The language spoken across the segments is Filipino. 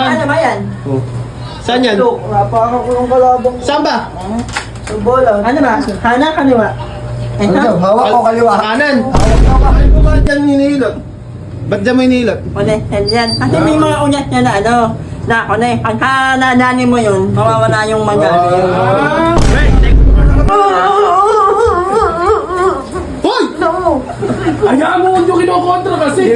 Ano ba yan? Oh. Saan yan? Napakakulong kalabang. Saan ba? Sa bola. Ano ba? Kanan, kaliwa. Ano daw? Hawak ko kaliwa. Kanan. Hawak ko ba? Ano ba dyan hinihilot? Ba't dyan mo inilot? Uli, yan. Kasi may mga unyat niya na ano. Na ako na eh. Pagka nadani mo yun, mawawala yung mangga. Hoy! Hayaan mo yung kinokontra kasi.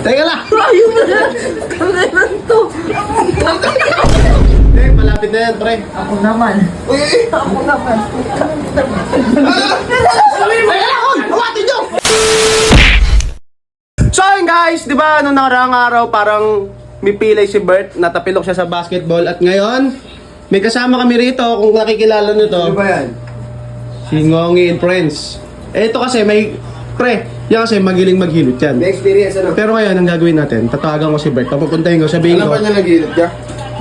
Teka lang! Ayaw mo na. Kailan to? Malapit na yan, pre. Ako naman. Ako naman. Teka lang, hoy! Hawatin nyo! So ayun guys, di ba nung nakaraang araw parang may pilay si Bert, natapilok siya sa basketball at ngayon may kasama kami rito kung nakikilala nyo to. Ano ba yan? Si Ngongi and Friends. Eh ito kasi may, pre, yan kasi magiling maghilot yan. May experience ano? Pero ngayon ang gagawin natin, tatawagan ko si Bert, papupuntahin ko, sabihin ko. Alam ba niya naghilot ka?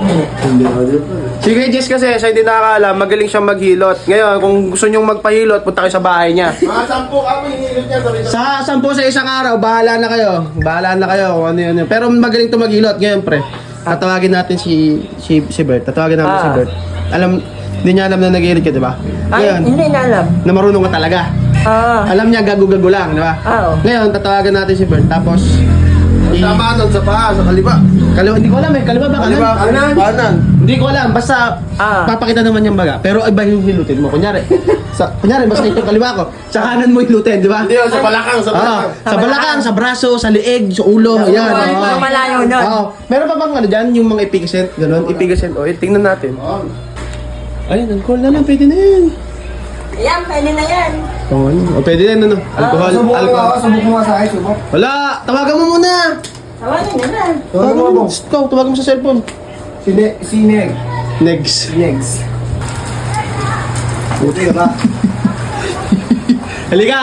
Hindi ako dito. Si Kuya Jess kasi, sa hindi nakakaalam, magaling siyang maghilot. Ngayon, kung gusto nyong magpahilot, punta kayo sa bahay niya. Mga 10 kami hinihilot niya. Sa 10 sa isang araw, bahala na kayo. Bahala na kayo kung ano yun. Pero magaling to maghilot. Ngayon, pre, tatawagin natin si Bert. Tatawagin natin si Bert. Hindi niya alam na naghihilot ka, di ba? Ay, Ngayon, hindi na alam. na marunong ka talaga. Alam niya, gago-gago lang, di ba? Oo. Ngayon, tatawagan natin si Bert. Tapos, Tama nun, sa paa, sa kaliba. kaliwa, hindi ko alam eh. Kaliwa ba? Kanan? Kanan. Hindi ko alam, basta papakita naman yung baga. Pero iba yung hilutin mo. Kunyari, basta ito kaliwa ko. Sa kanan mo hilutin, di ba? Hindi, sa balakang, sa balakang. Sa balakang, sa braso, sa lieg, sa ulo, yan. Mga malayo nun. Meron pa bang ano dyan, yung mga epicent, gano'n, epicent oil, tingnan natin. Ayun, alcohol na lang, pwede na yan. Ayan, pwede na yan. Pwede na yan, ano, alcohol, Subok mo alcohol. ako, subok mo nga sa akin, subok. Wala, tawagan mo muna. Tawanin na na. Tawagan mo, ikaw, tawagan mo sa cellphone. Sineg. Next. Negs. Buti ka ba? Halika.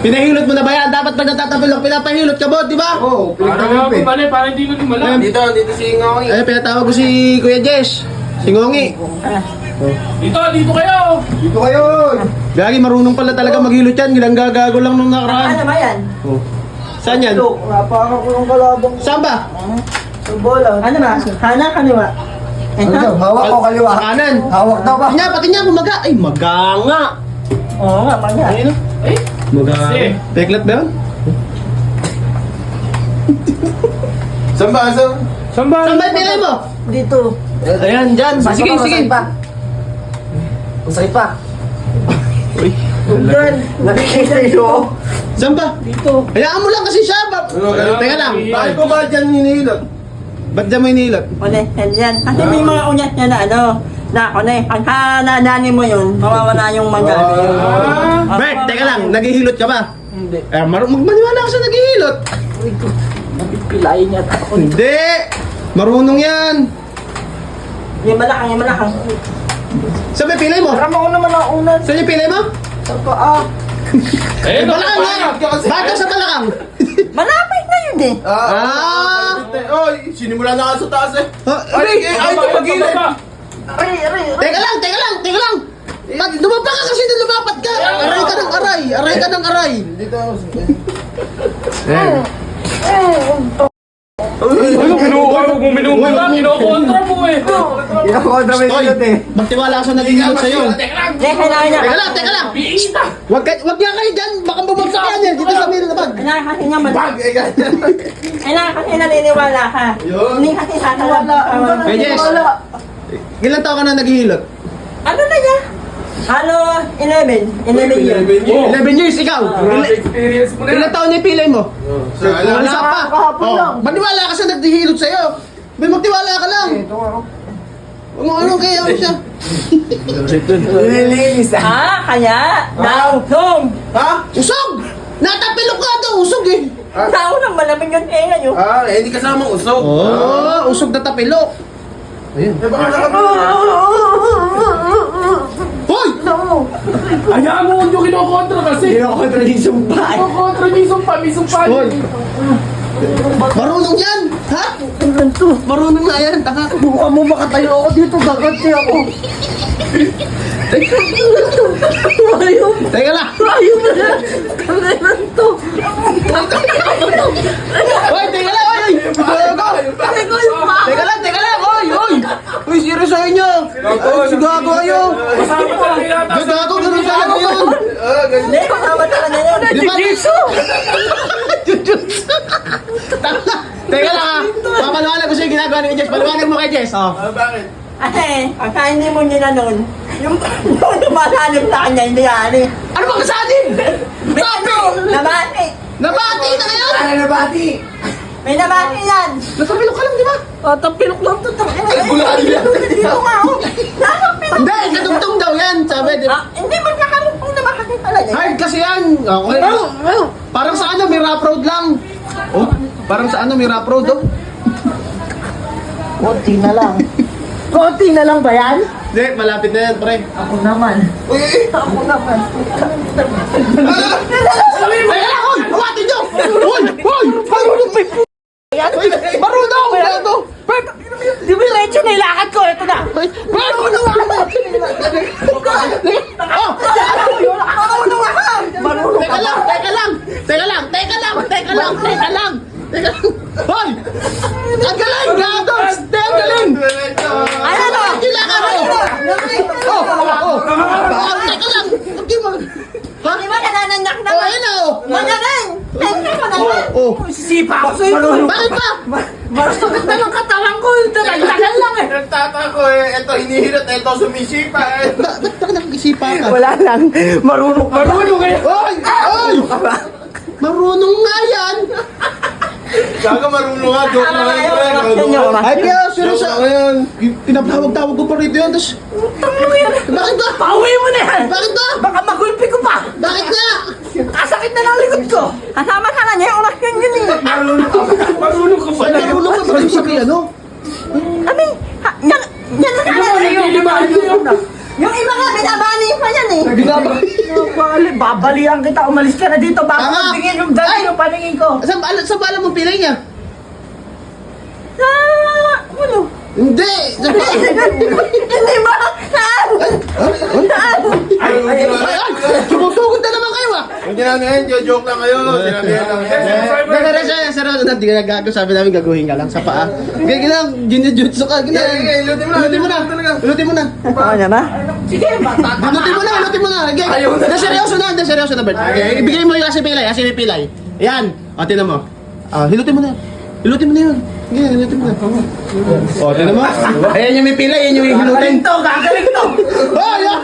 Pinahilot mo na ba yan? Dapat pag natatapilok, pinapahilot ka ba, di ba? Oo, Parang ako mali, parang hindi ko lumala. Dito si Ngongi. Ay, pinatawag ko si Kuya Jess. Si Ngongi. Dito kayo. Dito kayo. Gagi, marunong pala talaga maghilot yan. Gilang gagago lang nung nakaraan. Ano ba yan? Oh. Saan yan? Napakakulong kalabang. Saan ba? Sa bola. Ano ba? Kanan, kaliwa. Ano daw? Hawak ko kaliwa. Kanan. Hawak daw ba? Pati niya, kumaga. Ay, maganga. Oo nga, mangga. Ayun o. Eh, Maganga. Kasi. Peklat ba yun? Saan ba? Saan? saan ba? Saan ba yung pilay mo? Dito. Ayan, dyan. Sige, sige. Masakit pa. Uy. Doon. Nakikita nyo? Saan ba? Dito. Hayaan mo lang kasi siya. Teka lang. Bakit ko ba dyan hinihilot? Ba't dyan mo inilot? Uli, yan. Kasi may mga unyat niya na ano. Na ako na eh. Pagka nadani mo yun, mawawala yung mangga. Bert, teka lang. Naghihilot ka ba? Hindi. Magmaniwala ka sa naghihilot. Napipilayin niya ako. Hindi. Marunong yan. Yung malakang. Saan ba yung pilay mo? Marama ko naman ang unan. Saan yung pilay mo? Sa paa. Eh, Balakang nga. Bakit sa balakang? Malapit na yun eh. Oy, sinimula na ka sa taas eh. Ay, Ay, ito pagilid. Teka lang. Lumapa ka kasi nung lumapat ka. Aray ka ng aray. Aray ka ng aray. Dito. ano, kinokontra mo eh. Kinakontra mo yung hilot eh. Magtiwala ka sa naghihilot sa'yo. Kailangan niya. Teka lang. Biista. Wag nga kayo dyan. Baka bumagsak yan yan. Dito sa middle na bag. Kailangan kasi niya Bag eh ganyan. Kailangan kasi naniniwala ka. Yun. Hindi kasi tatawag. Hey, Jess. Ilan taon ka na naghihilot? Ano na niya? 11 years. 11 years, ikaw. Experience mo na. Ilan taon na yung pilay mo? Sa Wala pa. kahapon lang. Maniwala ka sa naghihilot sa'yo. May magtiwala ka lang. Ano kaya ako siya? Nililinis Kaya? Daw. Ha? Usog! Natapilok ka daw, usog eh. Tao nang malamig yung tenga nyo. Hindi kasamang usok. Usog na tapilok. Eh, baka Hoy! Hayaan mo yung kinokontra kasi. Kinokontra yung sumpa. Kinokontra niyo yung sumpa. May sumpa. Hoy! Marunong yan! Ha? Marunong na yan, taka. Buka mo makatayo ako dito, gaganti ako. Teka lang. Ayaw mo na. Kailan to? Hoy, teka lang, oy! Teka lang, oy! Uy, serious sa inyo! Ay, gago kayo! Kasama talaga yata. Gago, ganun talaga yun! Hindi, kasama talaga yun. Di ba? Teka lang, papaliwanag ko sa'yo ginagawa ni Jess. Paliwanag mo kay Jess, oh. Bakit? Kasi, pagka hindi mo nila nun, yung tumasanib sa kanya, hindi yani. Ano bang kasanin? Sabi! Nabati! Nabati na ngayon! May nabati yan! Nasapilok ka lang, di ba? Tapilok lang ito. Bulaan niya. Dito nga ako. Nasapilok. Hindi, kadugtong daw yan, sabi, di ba? Hindi magkakarupong na makati talaga. Hard kasi yan. Okay. Parang sa ano, may rough road lang. Oh, parang sa ano, may rough road, oh. Konti na lang. Konti na lang ba yan? Hindi, malapit na yan, pre. Ako naman. Ako naman. Teka lang, oy! Hawati nyo! Oy! Oy! Marunong! Gago! Di ba yung medyo nailakad ko? Ito na. Marunong ako! Oh! Marunong ako! Marunong Teka lang! Teka lang! Teka lang! Teka lang! Teka lang! Teka lang! Teka lang! Hoy! Ang galing! Gago! Ang galing! Ano to? Kailangan mo! Oh! Oh! Teka lang! Okay mo! Ha? Di ba nananyak na? Oh, ayun na, oh! Magaling! Thank you naman. Oh! Sisipa ako sa'yo. Bakit pa? Marunong na ng katawan ko. Tagal lang eh. Nagtatako eh. Ito hinihirot, ito sumisipa eh. Ba't ka nakikisipa ka? Wala lang. Marunong eh. Oy! Oy! Marunong nga yan! Gaga marunong nga, joke lang yan. pre. Marunong nga. Ay, kaya seryoso. Tinatawag-tawag ko pa rito yan, tapos... Bakit ba? Pauwi mo na yan. Bakit ba? Baka magulpi ko pa. Bakit nga? Kasakit na ng likod ko. Kasama ka na niya yung oras yun eh. Marunong ka ba? Ay, marunong ka ba kayo sa piano? Abi, yan na sana yung iba nga, binabali pa yan eh. Babalihan kita, umalis ka na dito. Baka Tama. magbigay yung dali yung paningin ko. Saan ba mo pilay niya? Ano? Hindi! Hindi ba? Saan? Saan? Ay, sumutugod na naman kayo ah! Hindi na yan, joke lang kayo. Sinabihan lang yan. Seryoso na, di ka nagago. Sabi namin gaguhin ka lang sa paa. Kaya lang, jinujutsu ka. Ilutin mo na. Ilutin mo na. Ilutin mo na. Ano ba? Sige, Ilutin mo na. Na seryoso na, Bert. Okay, ibigay mo yung asin pilay. Yan. O, tinan mo. Hilutin mo na. Hilutin mo na yun. Yan, hilutin mo na. O, tinan mo. Ayan yung may pilay, yan yung hilutin. gagaling to. Oh, yan!